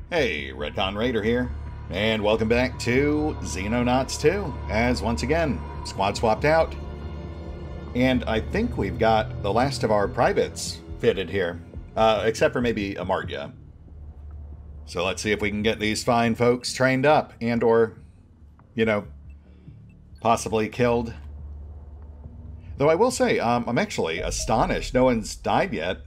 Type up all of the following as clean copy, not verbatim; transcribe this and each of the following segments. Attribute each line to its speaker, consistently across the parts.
Speaker 1: Hey, Redcon Raider here, and welcome back to Xenonauts 2, as once again, squad swapped out. And I think we've got the last of our privates fitted here, except for maybe Amartya. So let's see if we can get these fine folks trained up and or, possibly killed. Though I will say, I'm actually astonished no one's died yet.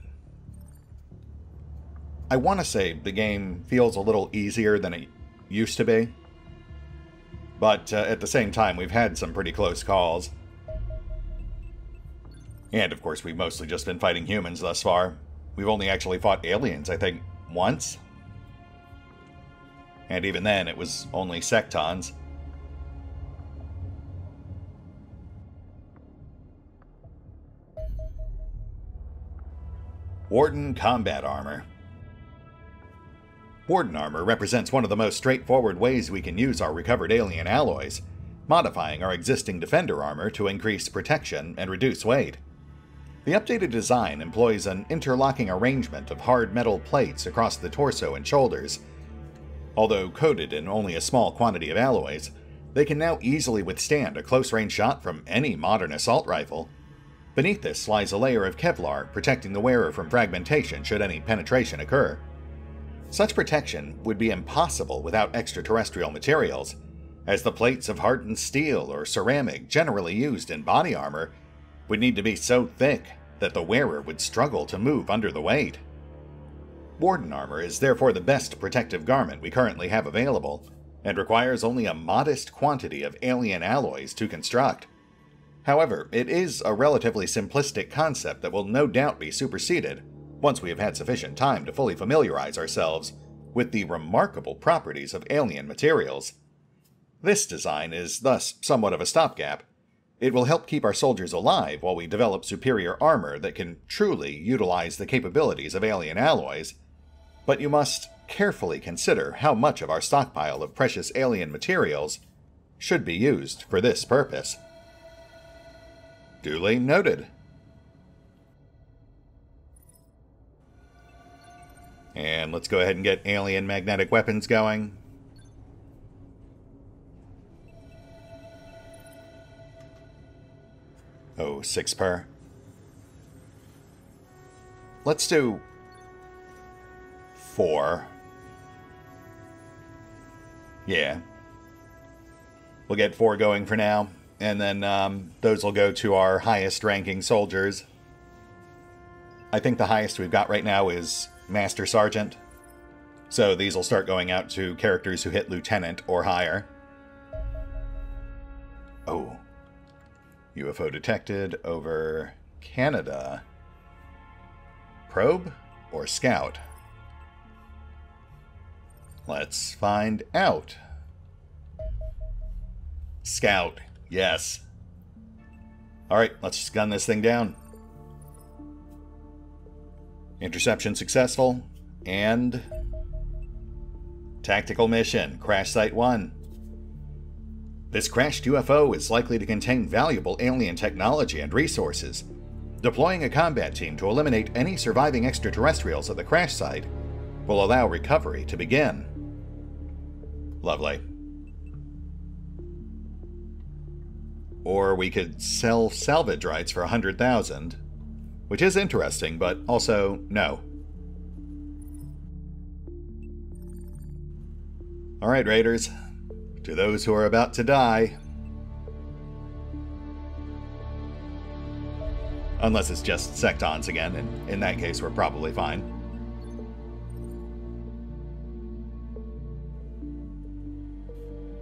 Speaker 1: I want to say the game feels a little easier than it used to be. But at the same time, we've had some pretty close calls. And of course, we've mostly just been fighting humans thus far. We've only actually fought aliens, I think, once. And even then, it was only sectons. Warden Combat Armor. Warden Armor represents one of the most straightforward ways we can use our recovered alien alloys, modifying our existing Defender armor to increase protection and reduce weight. The updated design employs an interlocking arrangement of hard metal plates across the torso and shoulders. Although coated in only a small quantity of alloys, they can now easily withstand a close-range shot from any modern assault rifle. Beneath this lies a layer of Kevlar, protecting the wearer from fragmentation should any penetration occur. Such protection would be impossible without extraterrestrial materials, as the plates of hardened steel or ceramic generally used in body armor would need to be so thick that the wearer would struggle to move under the weight. Warden armor is therefore the best protective garment we currently have available, and requires only a modest quantity of alien alloys to construct. However, it is a relatively simplistic concept that will no doubt be superseded once we have had sufficient time to fully familiarize ourselves with the remarkable properties of alien materials. This design is thus somewhat of a stopgap. It will help keep our soldiers alive while we develop superior armor that can truly utilize the capabilities of alien alloys, but you must carefully consider how much of our stockpile of precious alien materials should be used for this purpose. Duly noted. And let's go ahead and get alien magnetic weapons going. Oh, 6 per. Let's do 4. Yeah. We'll get 4 going for now, and then those will go to our highest ranking soldiers. I think the highest we've got right now is Master Sergeant. So these will start going out to characters who hit Lieutenant or higher. Oh. UFO detected over Canada. Probe or scout? Let's find out. Scout, yes. Alright, let's just gun this thing down. Interception successful, and tactical mission, Crash Site 1. This crashed UFO is likely to contain valuable alien technology and resources. Deploying a combat team to eliminate any surviving extraterrestrials at the crash site will allow recovery to begin. Lovely. Or we could sell salvage rights for 100,000. Which is interesting, but also no. Alright, Raiders. To those who are about to die. Unless it's just sectons again, and in that case we're probably fine.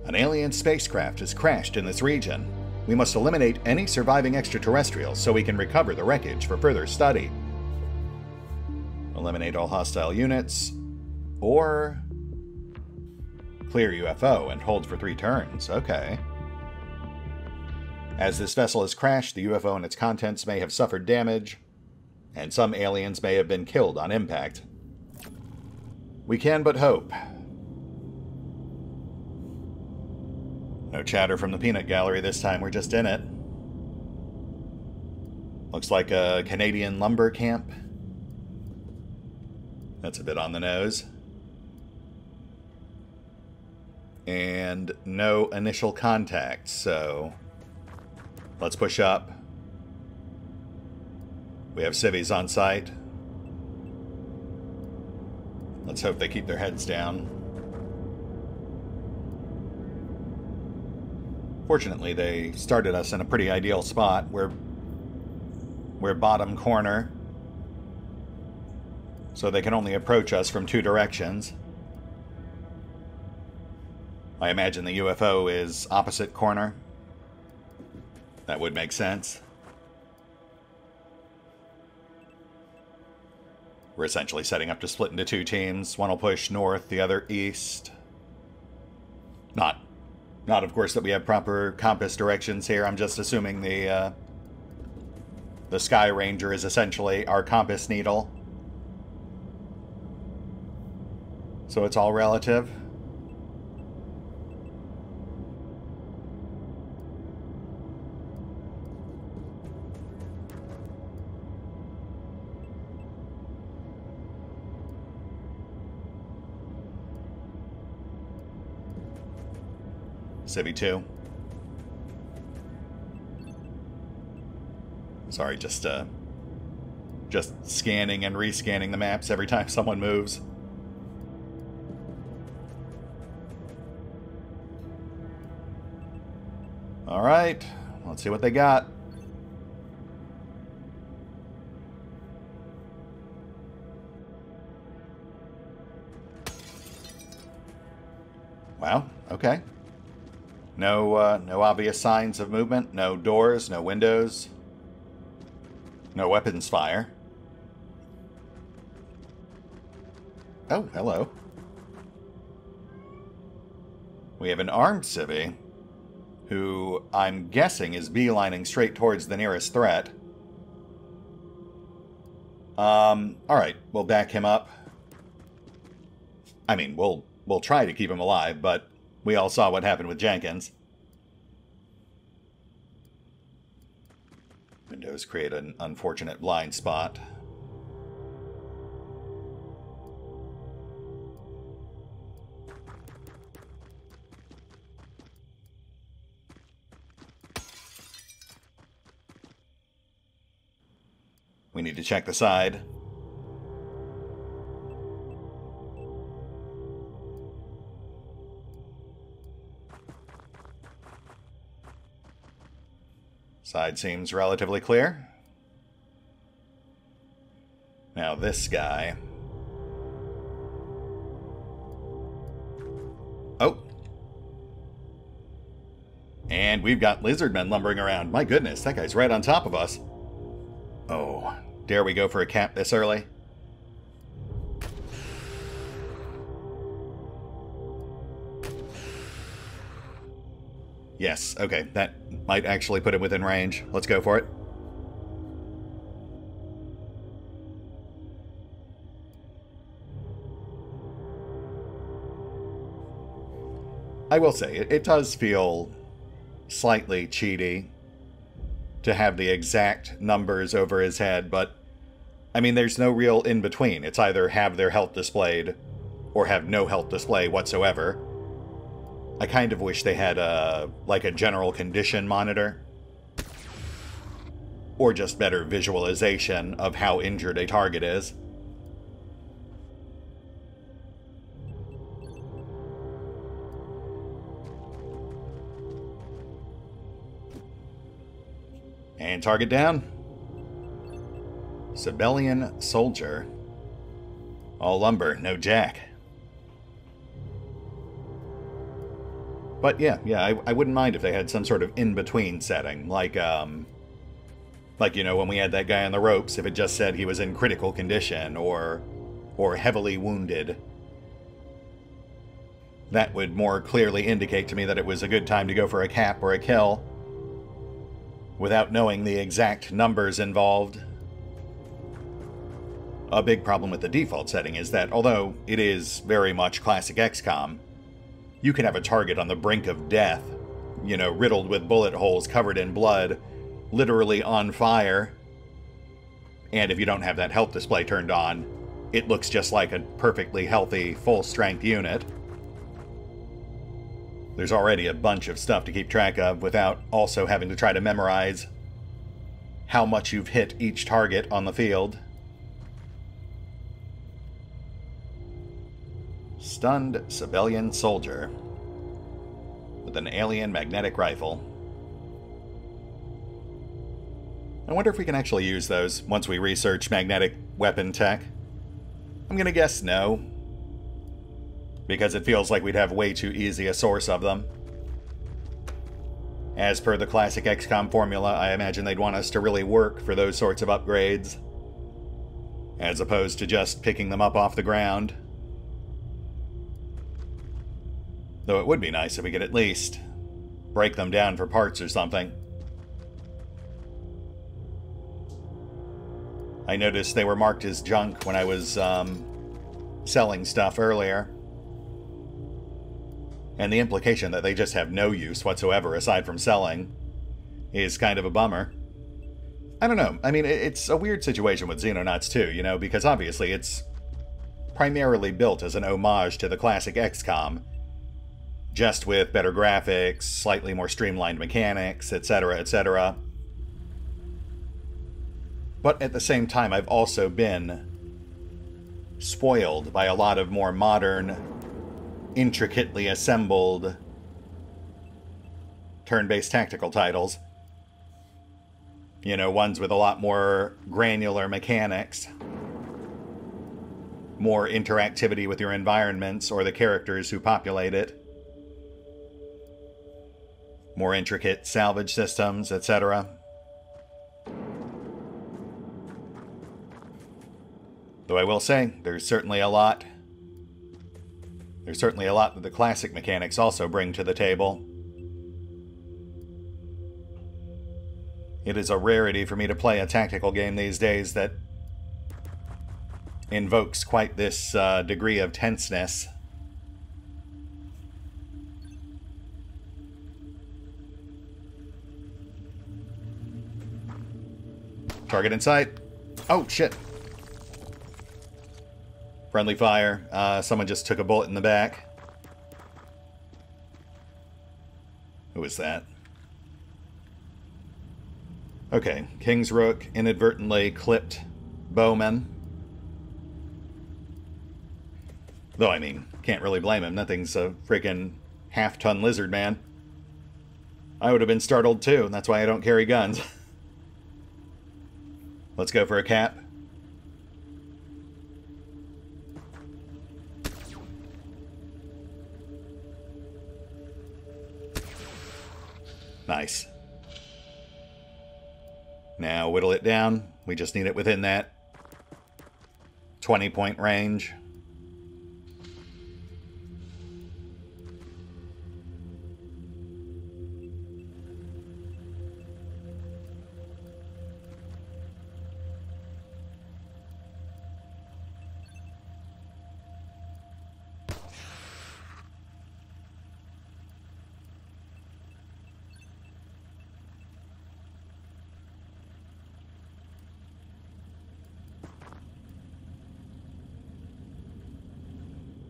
Speaker 1: An alien spacecraft has crashed in this region. We must eliminate any surviving extraterrestrials so we can recover the wreckage for further study. Eliminate all hostile units, or clear UFO and hold for 3 turns. Okay. As this vessel has crashed, the UFO and its contents may have suffered damage, and some aliens may have been killed on impact. We can but hope. No chatter from the peanut gallery this time, we're just in it. Looks like a Canadian lumber camp. That's a bit on the nose. And no initial contact, so let's push up. We have civvies on site. Let's hope they keep their heads down. Fortunately, they started us in a pretty ideal spot. We're bottom corner, so they can only approach us from 2 directions. I imagine the UFO is opposite corner. That would make sense. We're essentially setting up to split into 2 teams. One will push north, the other east. Not of course that we have proper compass directions here. I'm just assuming the Sky Ranger is essentially our compass needle. So it's all relative. Civvy 2. Sorry, just scanning and rescanning the maps every time someone moves. All right, let's see what they got. Wow, okay. No obvious signs of movement, no doors, no windows, no weapons fire. Oh, hello. We have an armed civvy, who I'm guessing is beelining straight towards the nearest threat. Alright, we'll back him up. I mean, we'll try to keep him alive, but we all saw what happened with Jenkins. Windows create an unfortunate blind spot. We need to check the side. Side seems relatively clear. Now this guy. Oh. And we've got lizardmen lumbering around. My goodness, that guy's right on top of us. Oh, dare we go for a cap this early? Yes, okay, that might actually put him within range. Let's go for it. I will say, it does feel slightly cheaty to have the exact numbers over his head, but, I mean, there's no real in-between. It's either have their health displayed, or have no health display whatsoever. I kind of wish they had like a general condition monitor. Or just better visualization of how injured a target is. And target down. Civilian soldier. All lumber, no jack. But yeah, I wouldn't mind if they had some sort of in-between setting, like, you know, when we had that guy on the ropes, if it just said he was in critical condition, or heavily wounded. That would more clearly indicate to me that it was a good time to go for a cap or a kill, without knowing the exact numbers involved. A big problem with the default setting is that, although it is very much classic XCOM, you can have a target on the brink of death, you know, riddled with bullet holes, covered in blood, literally on fire. And if you don't have that health display turned on, it looks just like a perfectly healthy, full-strength unit. There's already a bunch of stuff to keep track of without also having to try to memorize how much you've hit each target on the field. Stunned civilian soldier with an alien magnetic rifle. I wonder if we can actually use those once we research magnetic weapon tech. I'm gonna guess no, because it feels like we'd have way too easy a source of them. As per the classic XCOM formula, I imagine they'd want us to really work for those sorts of upgrades, as opposed to just picking them up off the ground. Though it would be nice if we could at least break them down for parts or something. I noticed they were marked as junk when I was selling stuff earlier. And the implication that they just have no use whatsoever aside from selling is kind of a bummer. I don't know. I mean, it's a weird situation with Xenonauts 2, you know, because obviously it's primarily built as an homage to the classic XCOM, just with better graphics, slightly more streamlined mechanics, etc., etc. But at the same time, I've also been spoiled by a lot of more modern, intricately assembled turn-based tactical titles. You know, ones with a lot more granular mechanics, more interactivity with your environments or the characters who populate it, more intricate salvage systems, etc. Though I will say, there's certainly a lot that the classic mechanics also bring to the table. It is a rarity for me to play a tactical game these days that invokes quite this degree of tenseness. Target in sight. Oh, shit. Friendly fire. Someone just took a bullet in the back. Who was that? Okay, King's Rook inadvertently clipped Bowman. Though, I mean, can't really blame him. Nothing's a freaking half-ton lizard man. I would have been startled too. That's why I don't carry guns. Let's go for a cap. Nice. Now whittle it down. We just need it within that 20-point range.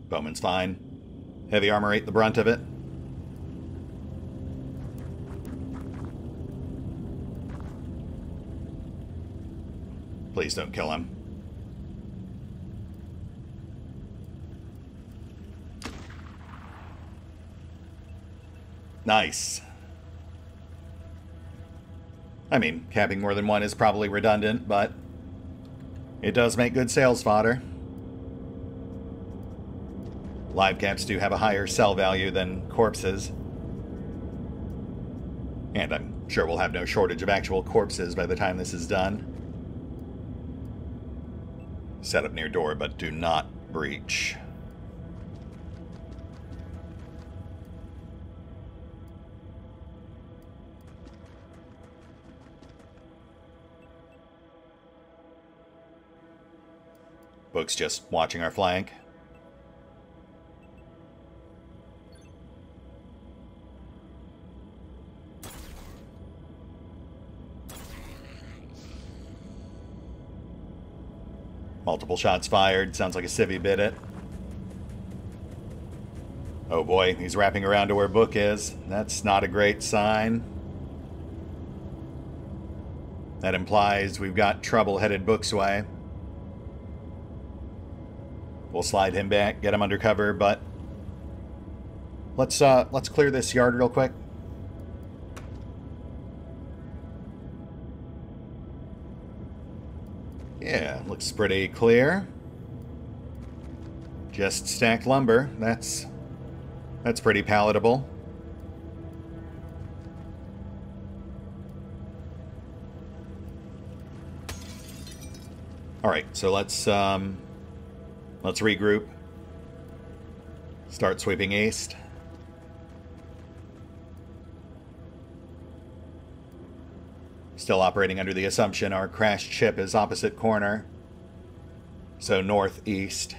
Speaker 1: Bowman's fine. Heavy armor ate the brunt of it. Please don't kill him. Nice. I mean, capping more than one is probably redundant, but it does make good sales fodder. Live caps do have a higher sell value than corpses. And I'm sure we'll have no shortage of actual corpses by the time this is done. Set up near door, but do not breach. Book's just watching our flank. Multiple shots fired. Sounds like a civvy bit it. Oh boy, he's wrapping around to where Book is. That's not a great sign. That implies we've got trouble headed Book's way. We'll slide him back, get him under cover, but let's clear this yard real quick. Yeah, looks pretty clear. Just stacked lumber. That's pretty palatable. All right, so let's regroup. Start sweeping east. Still operating under the assumption our crashed ship is opposite corner, so northeast.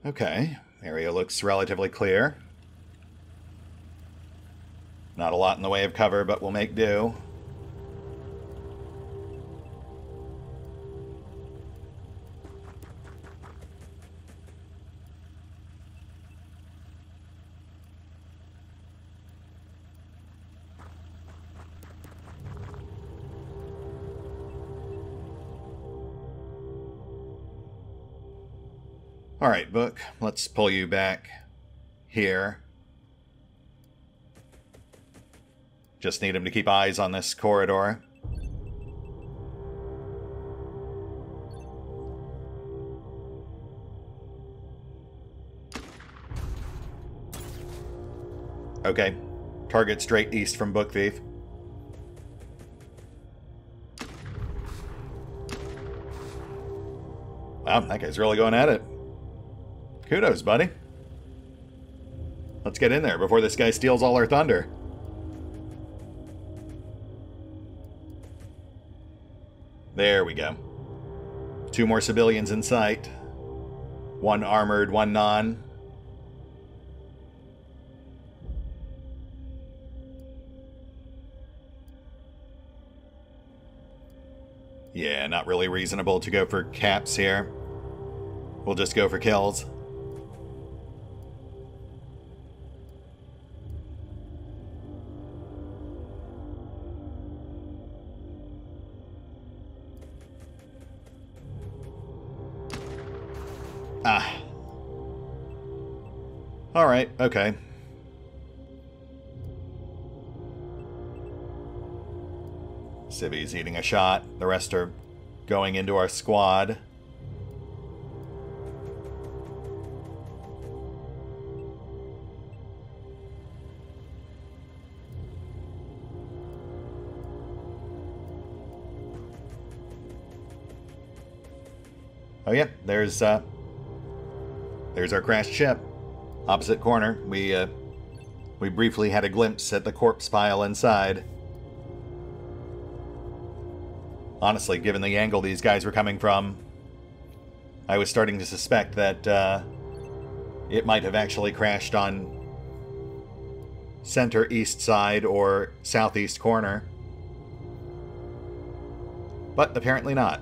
Speaker 1: Okay, area looks relatively clear. Not a lot in the way of cover, but we'll make do. All right, Book, let's pull you back here. Just need him to keep eyes on this corridor. Okay. Target straight east from Book Thief. Wow, that guy's really going at it. Kudos, buddy. Let's get in there before this guy steals all our thunder. There we go. 2 more civilians in sight. 1 armored, 1 non. Yeah, not really reasonable to go for caps here. We'll just go for kills. Ah. Alright, okay. Civvy's eating a shot. The rest are going into our squad. Oh yeah, there's our crashed ship. Opposite corner. We briefly had a glimpse at the corpse pile inside. Honestly, given the angle these guys were coming from, I was starting to suspect that it might have actually crashed on center east side or southeast corner. But apparently not.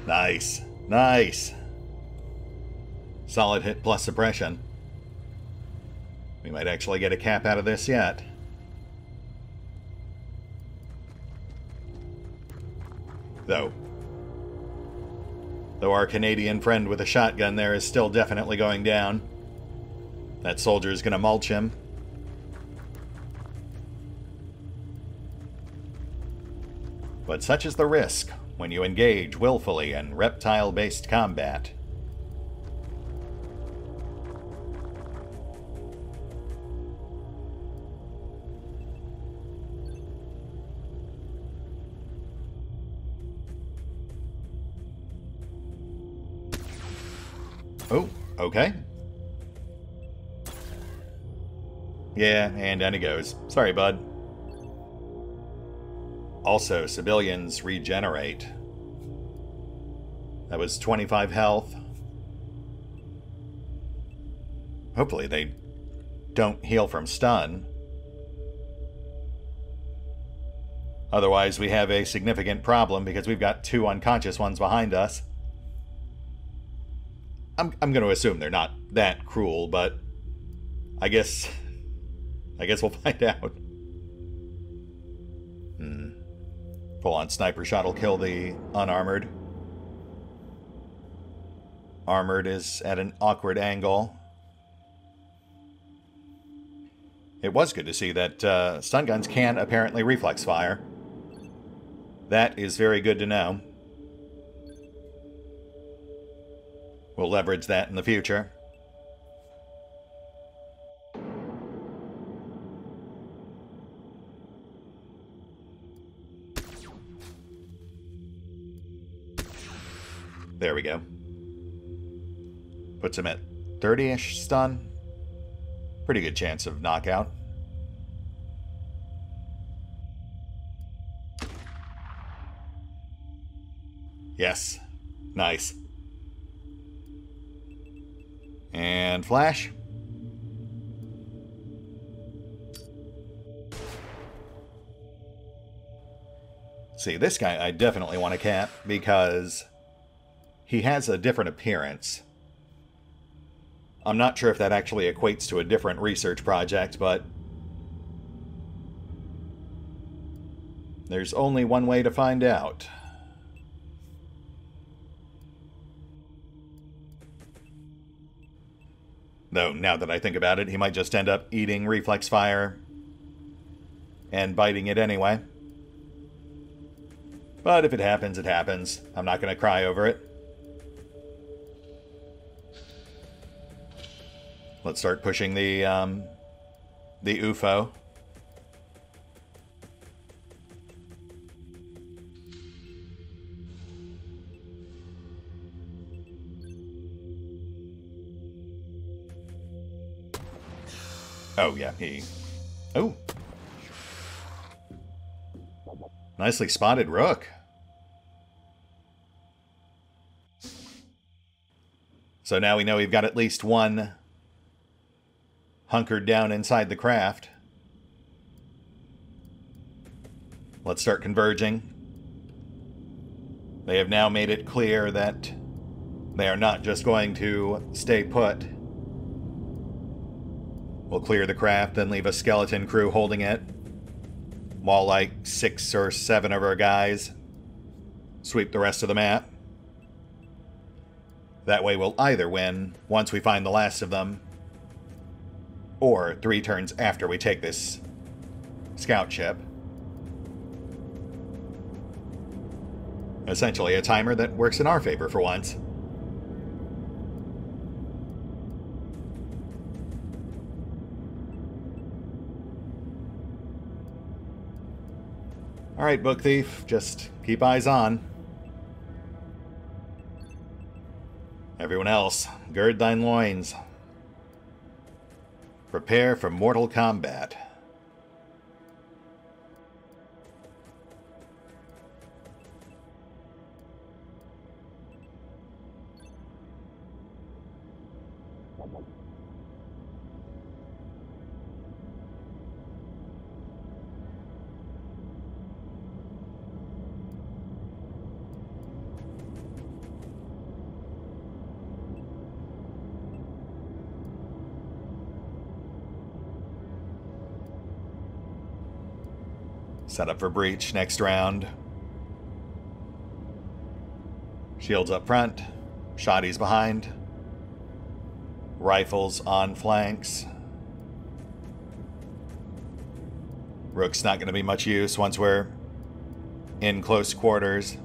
Speaker 1: Nice. Nice. Solid hit plus suppression. We might actually get a cap out of this yet. Though our Canadian friend with a shotgun there is still definitely going down. That soldier's gonna mulch him. But such is the risk when you engage willfully in reptile-based combat. Oh, okay. Yeah, and down he goes. Sorry, bud. Also, civilians regenerate. That was 25 health. Hopefully they don't heal from stun. Otherwise, we have a significant problem because we've got 2 unconscious ones behind us. I'm going to assume they're not that cruel, but I guess we'll find out. Full-on sniper shot will kill the unarmored. Armored is at an awkward angle. It was good to see that stun guns can apparently reflex fire. That is very good to know. We'll leverage that in the future. There we go. Puts him at 30-ish stun. Pretty good chance of knockout. Yes. Nice. And flash. See, this guy I definitely want to cap because he has a different appearance. I'm not sure if that actually equates to a different research project, but there's only one way to find out. Though, now that I think about it, he might just end up eating reflex fire and biting it anyway. But if it happens, it happens. I'm not going to cry over it. Let's start pushing the UFO. Oh, yeah, he... Oh! Nicely spotted rook. So now we know we've got at least one hunkered down inside the craft. Let's start converging. They have now made it clear that they are not just going to stay put. We'll clear the craft, then leave a skeleton crew holding it, while like 6 or 7 of our guys sweep the rest of the map. That way we'll either win once we find the last of them, or 3 turns after we take this scout ship. Essentially a timer that works in our favor for once. Alright, Book Thief, just keep eyes on. Everyone else, gird thine loins. Prepare for mortal combat. Set up for breach next round. Shields up front, shotties behind, rifles on flanks. Rook's not going to be much use once we're in close quarters.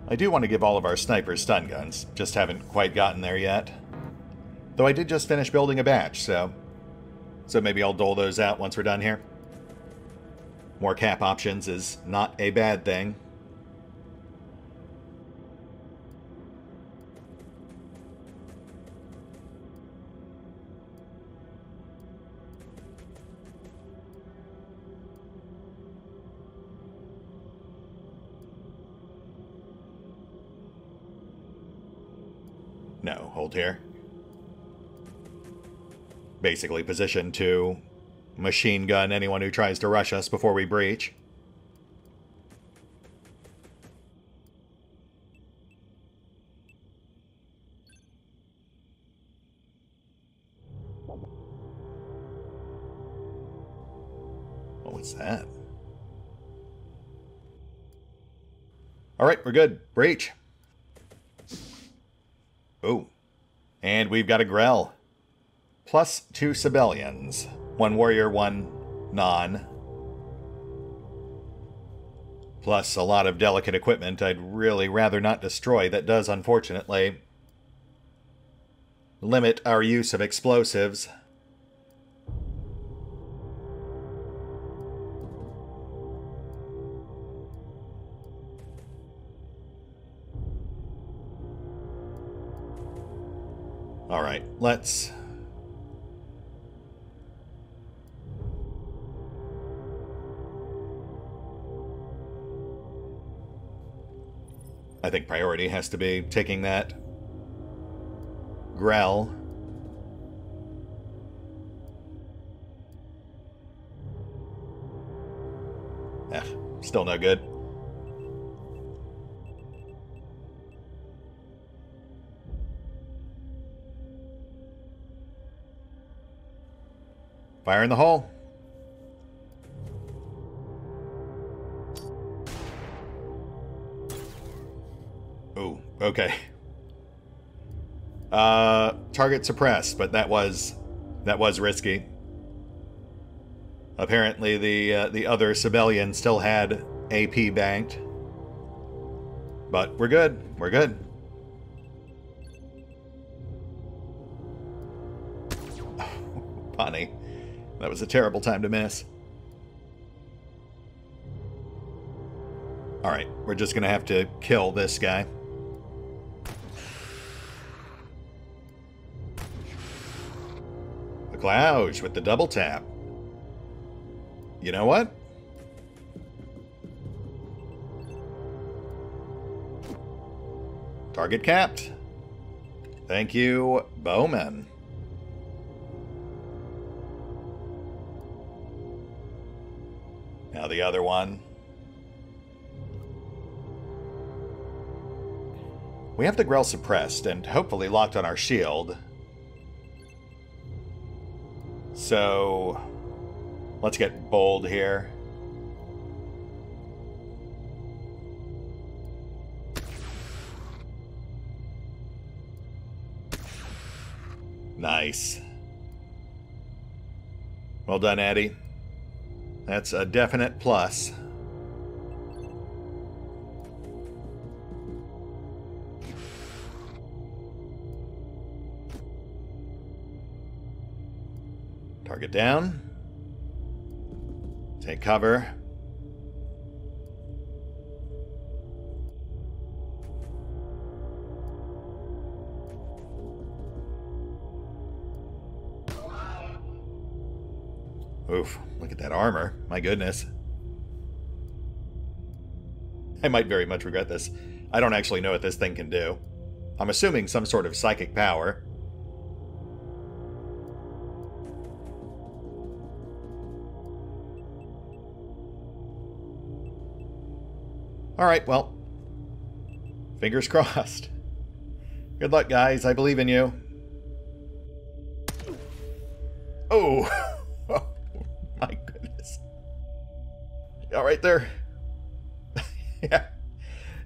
Speaker 1: I do want to give all of our snipers stun guns, just haven't quite gotten there yet. Though I did just finish building a batch, so maybe I'll dole those out once we're done here. More cap options is not a bad thing. No, hold here. Basically positioned to machine gun anyone who tries to rush us before we breach. What was that? Alright, we're good. Breach. Ooh. And we've got a Grell. Plus 2 civilians. 1 warrior, 1 non. Plus a lot of delicate equipment I'd really rather not destroy that does, unfortunately, limit our use of explosives. Alright, let's... I think priority has to be taking that Grell. Still no good. Fire in the hole. Ooh, okay. Target suppressed, but that was risky. Apparently the other civilian still had AP banked. But we're good. We're good. Funny. That was a terrible time to miss. Alright, we're just gonna have to kill this guy. The Clouch with the double tap. You know what? Target capped. Thank you, Bowman. Now the other one. We have the Grell suppressed and hopefully locked on our shield. So let's get bold here. Nice. Well done, Eddie. That's a definite plus. Target down. Take cover. Oof, look at that armor. My goodness. I might very much regret this. I don't actually know what this thing can do. I'm assuming some sort of psychic power. Alright, well. Fingers crossed. Good luck, guys. I believe in you. Oh! My goodness. All right there. Yeah,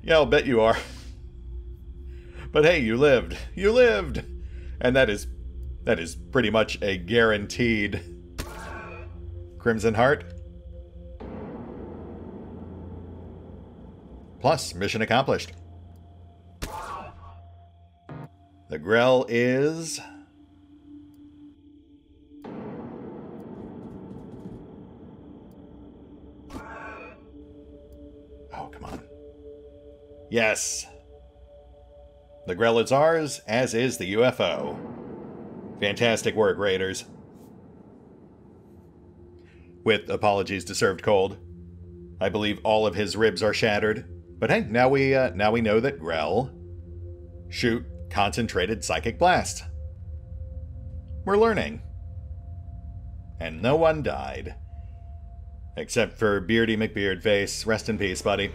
Speaker 1: I'll bet you are. But hey, you lived. You lived. And that is pretty much a guaranteed Crimson Heart. Plus, mission accomplished. The Grell is... Oh, come on. Yes. The Grell is ours, as is the UFO. Fantastic work, Raiders. With apologies to Served Cold. I believe all of his ribs are shattered. But hey, now we know that Grell shoot Concentrated Psychic Blast. We're learning. And no one died. Except for Beardy McBeardface. Rest in peace, buddy.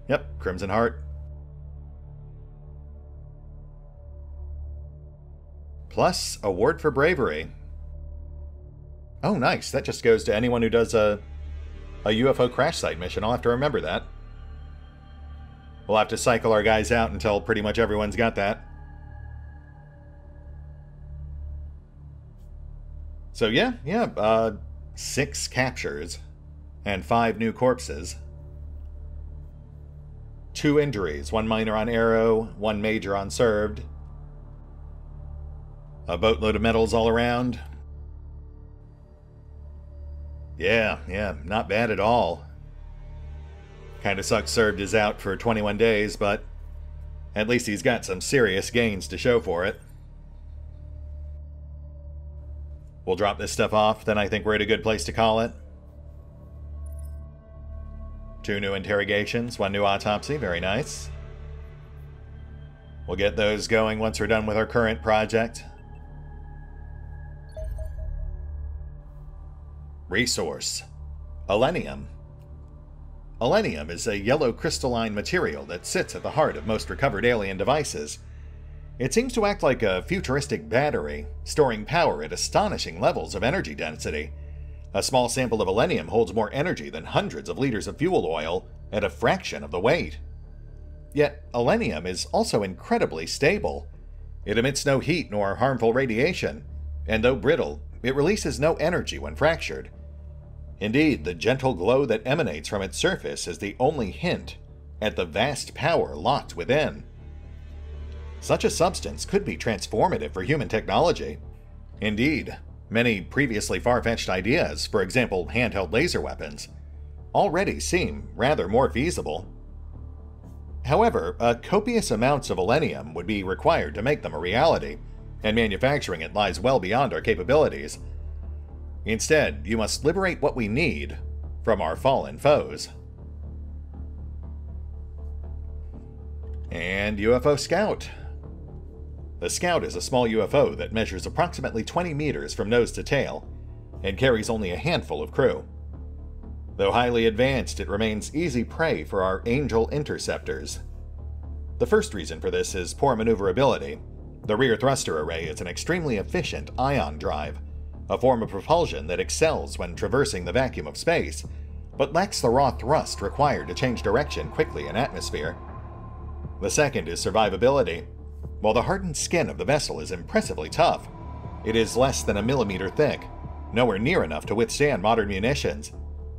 Speaker 1: Yep, Crimson Heart. Plus, Award for Bravery. Oh, nice. That just goes to anyone who does a UFO crash site mission. I'll have to remember that. We'll have to cycle our guys out until pretty much everyone's got that. So yeah, 6 captures and 5 new corpses. 2 injuries, 1 minor on Arrow, 1 major on Served. A boatload of medals all around. Yeah, not bad at all. Kinda sucks Served is out for 21 days, but at least he's got some serious gains to show for it. We'll drop this stuff off, then I think we're at a good place to call it. 2 new interrogations, 1 new autopsy, very nice. We'll get those going once we're done with our current project. Resource: Elenium. Elenium is a yellow crystalline material that sits at the heart of most recovered alien devices. It seems to act like a futuristic battery, storing power at astonishing levels of energy density. A small sample of Elenium holds more energy than hundreds of liters of fuel oil at a fraction of the weight. Yet, Elenium is also incredibly stable. It emits no heat nor harmful radiation, and though brittle, it releases no energy when fractured. Indeed, the gentle glow that emanates from its surface is the only hint at the vast power locked within. Such a substance could be transformative for human technology. Indeed, many previously far-fetched ideas, for example handheld laser weapons, already seem rather more feasible. However, copious amounts of Elenium would be required to make them a reality, and manufacturing it lies well beyond our capabilities. Instead, you must liberate what we need from our fallen foes. And UFO Scout. The Scout is a small UFO that measures approximately 20 meters from nose to tail, and carries only a handful of crew. Though highly advanced, it remains easy prey for our Angel interceptors. The first reason for this is poor maneuverability. The rear thruster array is an extremely efficient ion drive, a form of propulsion that excels when traversing the vacuum of space, but lacks the raw thrust required to change direction quickly in atmosphere. The second is survivability. While the hardened skin of the vessel is impressively tough, it is less than a millimeter thick, nowhere near enough to withstand modern munitions.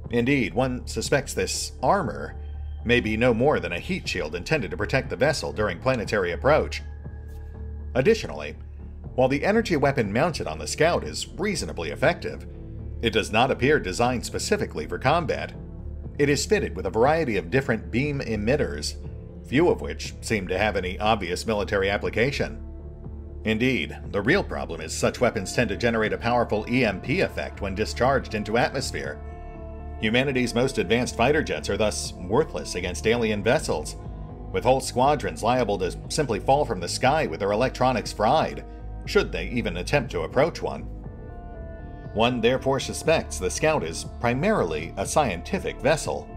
Speaker 1: Indeed, one suspects this armor may be no more than a heat shield intended to protect the vessel during planetary approach. Additionally, while the energy weapon mounted on the Scout is reasonably effective, it does not appear designed specifically for combat. It is fitted with a variety of different beam emitters, few of which seem to have any obvious military application. Indeed, the real problem is such weapons tend to generate a powerful EMP effect when discharged into atmosphere. Humanity's most advanced fighter jets are thus worthless against alien vessels, with whole squadrons liable to simply fall from the sky with their electronics fried, should they even attempt to approach one. One therefore suspects the Scout is primarily a scientific vessel,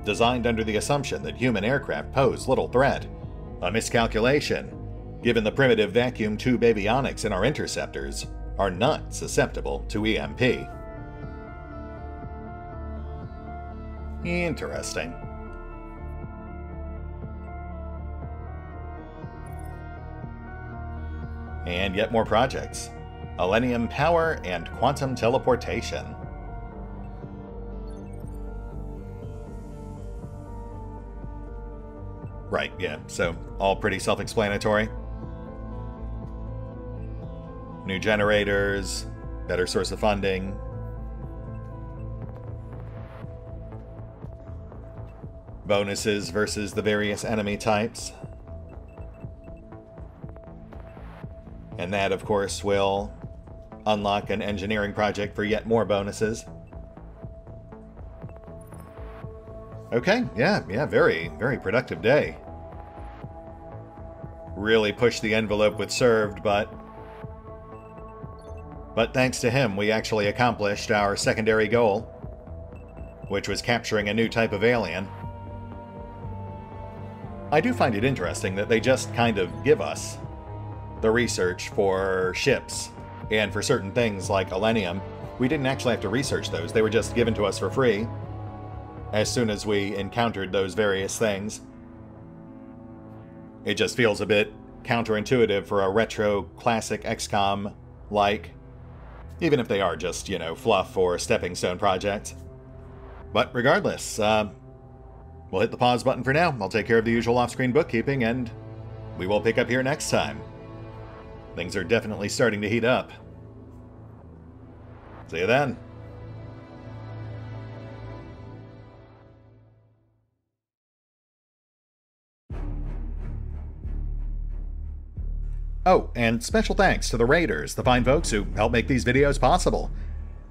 Speaker 1: designed under the assumption that human aircraft pose little threat, a miscalculation, given the primitive vacuum tube avionics in our interceptors are not susceptible to EMP. Interesting. And yet more projects. Elenium power and quantum teleportation. Right, yeah, so all pretty self-explanatory. New generators, better source of funding. Bonuses versus the various enemy types. And that, of course, will unlock an engineering project for yet more bonuses. Okay, yeah, very, very productive day. really pushed the envelope with Served, but thanks to him, we actually accomplished our secondary goal, which was capturing a new type of alien. I do find it interesting that they just kind of give us the research for ships, and for certain things like Elenium, we didn't actually have to research those. They were just given to us for free as soon as we encountered those various things. It just feels a bit counterintuitive for a retro classic XCOM-like, even if they are just, you know, fluff or stepping stone projects. But regardless, we'll hit the pause button for now. I'll take care of the usual off-screen bookkeeping, and we will pick up here next time. Things are definitely starting to heat up. See you then. Oh, and special thanks to the Raiders, the fine folks who help make these videos possible,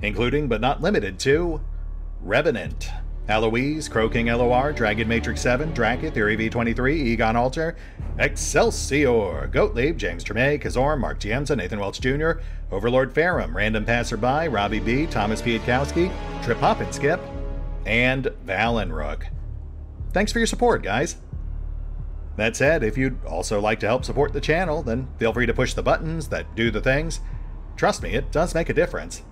Speaker 1: including but not limited to Revenant, Eloise, Croaking LOR, Dragon Matrix 7, Dracket, Theory V23, Egon Alter, Excelsior, Gottlieb, James Tremay, Kazorm, Mark Giemza, Nathan Welch Jr., Overlord Ferrum, Random Passerby, Robbie B., Thomas Pietkowski, Trip Hop and Skip, and Valenrook. Thanks for your support, guys. That said, if you'd also like to help support the channel, then feel free to push the buttons that do the things. Trust me, it does make a difference.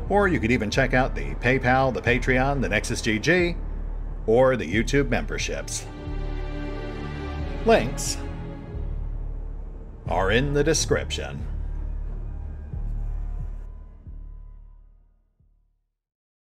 Speaker 1: Or you could even check out the PayPal, the Patreon, the Nexus GG, or the YouTube memberships. Links are in the description.